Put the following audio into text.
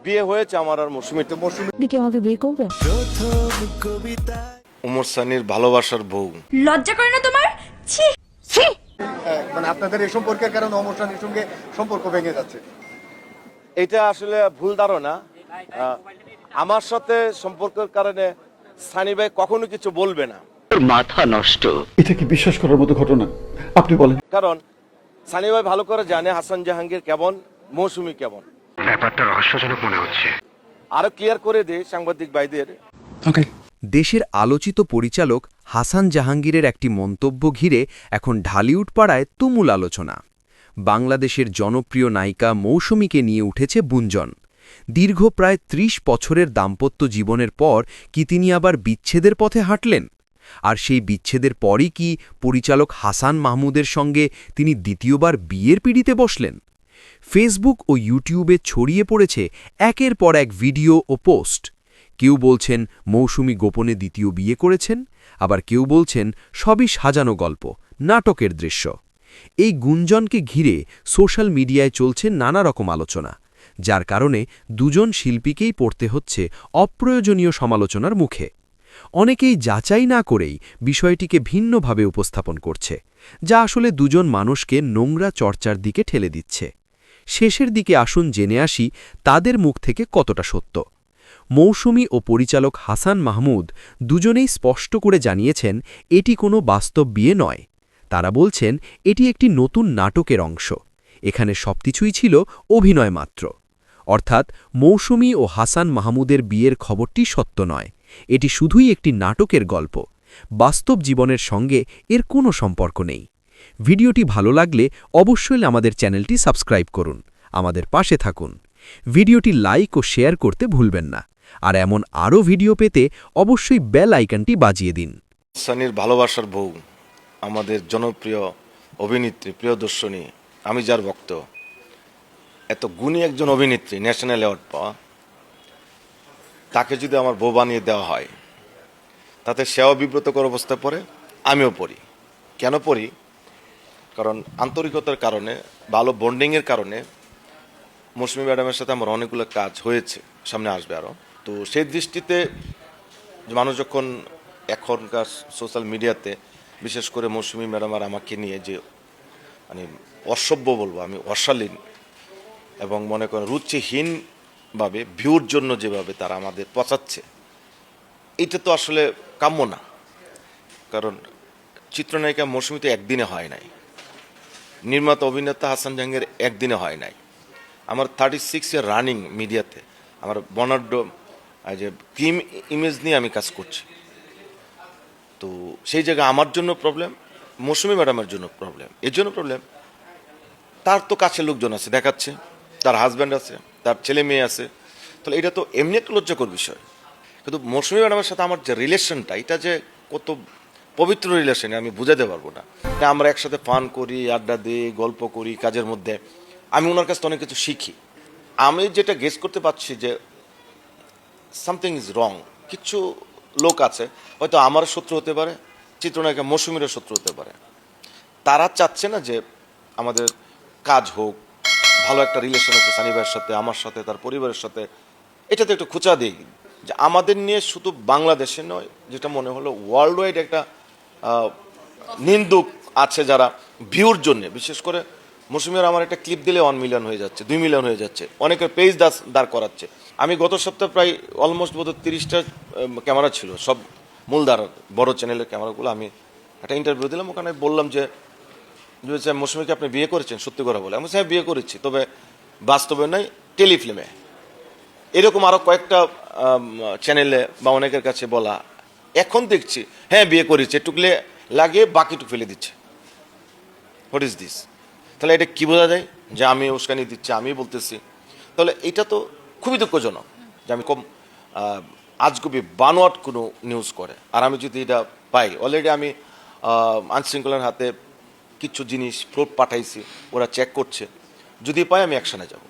বিয়ে হয়েছে আমার আর মৌসুমীর। কি আমাকে বিয়ে করবে? উমর সানির ভালোবাসার বউ। লজ্জা করে না তোমার? ছি ছি। মানে আপনাদের এই সম্পর্কের কারণে অনুষ্ঠানের সঙ্গে সম্পর্ক ভেঙে যাচ্ছে। এটা আসলে ভুল ধারণা। আমার সাথে সম্পর্কের কারণে সানি ভাই কখনো কিছু বলবে না। মাথা নষ্ট। এটা কি বিশ্বাস করার মতো ঘটনা? আপনি বলেন। কারণ সানি ভাই ভালো করে জানে হাসান জাহাঙ্গীর কেমন, মৌসুমী কেমন। ব্যাপারটা রহস্যজনক মনে হচ্ছে। আরো ক্লিয়ার করে দিই সাংবাদিক ভাইদের। দেশের আলোচিত পরিচালক হাসান জাহাঙ্গীরের একটি মন্তব্য ঘিরে এখন ঢালিউড পাড়ায় তুমুল আলোচনা। বাংলাদেশের জনপ্রিয় নায়িকা মৌসুমীকে নিয়ে উঠেছে গুঞ্জন। দীর্ঘ প্রায় ৩০ বছরের দাম্পত্য জীবনের পর কি তিনি আবার বিচ্ছেদের পথে হাঁটলেন? আর সেই বিচ্ছেদের পরই কি পরিচালক হাসান মাহমুদের সঙ্গে তিনি দ্বিতীয়বার বিয়ের পিঁড়িতে বসলেন? ফেসবুক ও ইউটিউবে ছড়িয়ে পড়েছে একের পর এক ভিডিও ও পোস্ট। কেউ বলছেন মৌসুমী গোপনে দ্বিতীয় বিয়ে করেছেন, আবার কেউ বলছেন সবই সাজানো গল্প, নাটকের দৃশ্য। এই গুঞ্জনকে ঘিরে সোশ্যাল মিডিয়ায় চলছে নানা রকম আলোচনা, যার কারণে দুজন শিল্পীকেই পড়তে হচ্ছে অপ্রয়োজনীয় সমালোচনার মুখে। অনেকেই যাচাই না করেই বিষয়টিকে ভিন্নভাবে উপস্থাপন করছে, যা আসলে দুজন মানুষকে নোংরা চর্চার দিকে ঠেলে দিচ্ছে। শেষের দিকে আসুন জেনে আসি তাদের মুখ থেকে কতটা সত্য। মৌসুমী ও পরিচালক হাসান মাহমুদ দুজনেই স্পষ্ট করে জানিয়েছেন এটি কোনো বাস্তব বিয়ে নয়। তারা বলছেন এটি একটি নতুন নাটকের অংশ, এখানে সবকিছুই ছিল অভিনয় মাত্র। অর্থাৎ মৌসুমী ও হাসান মাহমুদের বিয়ের খবরটি সত্য নয়, এটি শুধুই একটি নাটকের গল্প। বাস্তব জীবনের সঙ্গে এর কোনো সম্পর্ক নেই। ভিডিওটি ভালো লাগলে অবশ্যই আমাদের চ্যানেলটি সাবস্ক্রাইব করুন, আমাদের পাশে থাকুন। ভিডিওটি লাইক ও শেয়ার করতে ভুলবেন না। আর এমন আরও ভিডিও পেতে অবশ্যই বেল আইকনটি বাজিয়ে দিন। সানির ভালোবাসার বউ, আমাদের জনপ্রিয় অভিনেত্রী, প্রিয়দর্শনী, আমি যার ভক্ত, এত গুণী একজন অভিনেত্রী, ন্যাশনাল অ্যাওয়ার্ড পাওয়া, তাকে যদি আমার বউ বানিয়ে দেওয়া হয়, তাতে সেও বিব্রতকর অবস্থায় পড়ে, আমিও পড়ি। কেন পড়ি? কারণ আন্তরিকতার কারণে, ভালো বন্ডিংয়ের কারণে মৌসুমী ম্যাডামের সাথে আমার অনেকগুলো কাজ হয়েছে, সামনে আসবে আরও। তো সেই দৃষ্টিতে মানুষ যখন এখনকার সোশ্যাল মিডিয়াতে বিশেষ করে মৌসুমী ম্যাডাম আর আমাকে নিয়ে যে মানে অসভ্য বলবো আমি, অশালীন এবং মনে করেন রুচিহীনভাবে ভিউর জন্য যেভাবে তারা আমাদের পচাচ্ছে, এটা তো আসলে কাম্য না। কারণ চিত্রনায়িকা মৌসুমী তো একদিনে হয় নাই, নির্মাতা অভিনেতা হাসান জাহাঙ্গীর একদিনে হয় নাই। আমার 36 ইয়ার রানিং মিডিয়াতে আমার বর্ণাঢ্য যে ক্রিম ইমেজ নিয়ে আমি কাজ করছি। তো সেই জায়গায় আমার জন্য প্রবলেম, মৌসুমী ম্যাডামের জন্য প্রবলেম। এর জন্য প্রবলেম, তার তো কাছের লোকজন আছে, দেখাচ্ছে, তার হাজব্যান্ড আছে, তার ছেলে মেয়ে আছে, তাহলে এটা তো এমনি একটা লজ্জাকর বিষয়। কিন্তু মৌসুমী ম্যাডামের সাথে আমার যে রিলেশনটা, এটা যে কত পবিত্র রিলেশন আমি বুঝাতে পারবো না। আমরা একসাথে ফান করি, আড্ডা দিই, গল্প করি, কাজের মধ্যে আমি ওনার কাছ থেকে অনেক কিছু শিখি। আমি যেটা গেস করতে পারছি যে সামথিং ইজ রং। কিছু লোক আছে, হয়তো আমার শত্রু হতে পারে, চিত্রনায়িকা মৌসুমীরও শত্রু হতে পারে। তারা চাচ্ছে না যে আমাদের কাজ হোক, ভালো একটা রিলেশন আছে সানি ভাইয়ের সাথে, আমার সাথে, তার পরিবারের সাথে। এটাতে একটু খোঁচা দিই যে আমাদের নিয়ে শুধু বাংলাদেশে নয়, যেটা মনে হলো ওয়ার্ল্ড ওয়াইড একটা নিন্দুক আছে যারা ভিউর জন্য। বিশেষ করে মৌসুমীর আমার একটা ক্লিপ দিলে 1 মিলিয়ন হয়ে যাচ্ছে, 2 মিলিয়ন হয়ে যাচ্ছে, অনেকের পেজ দাঁড় করাচ্ছে। আমি গত সপ্তাহে প্রায় অলমোস্ট বোধ 30টা ক্যামেরা ছিল, সব মূলধার বড় চ্যানেলের ক্যামেরাগুলো। আমি একটা ইন্টারভিউ দিলাম, ওখানে বললাম যে মৌসুমীকে আপনি বিয়ে করেছেন? সত্যি কথা বলে আমি হ্যাঁ বিয়ে করেছি, তবে বাস্তবে নয়, টেলিফিল্মে। এরকম আরও কয়েকটা চ্যানেলে বা অনেকের কাছে বলা। এখন দেখছি হ্যাঁ বিয়ে করেছে, টুকলে লাগিয়ে বাকিটুকু ফেলে দিচ্ছে। What is this? তাহলে এটা কী বোঝা যায়? যে আমি উস্কানি দিচ্ছি, আমি বলতেছি। তাহলে এটা তো খুবই দুঃখজনক যে আমি কম আজগুবি বানোয়াট কোনো নিউজ করে। আর আমি যদি এটা পাই, অলরেডি আমি আইনশৃঙ্খলার হাতে কিছু জিনিস ফ্লোট পাঠাইছি, ওরা চেক করছে, যদি পাই আমি অ্যাকশানে যাব।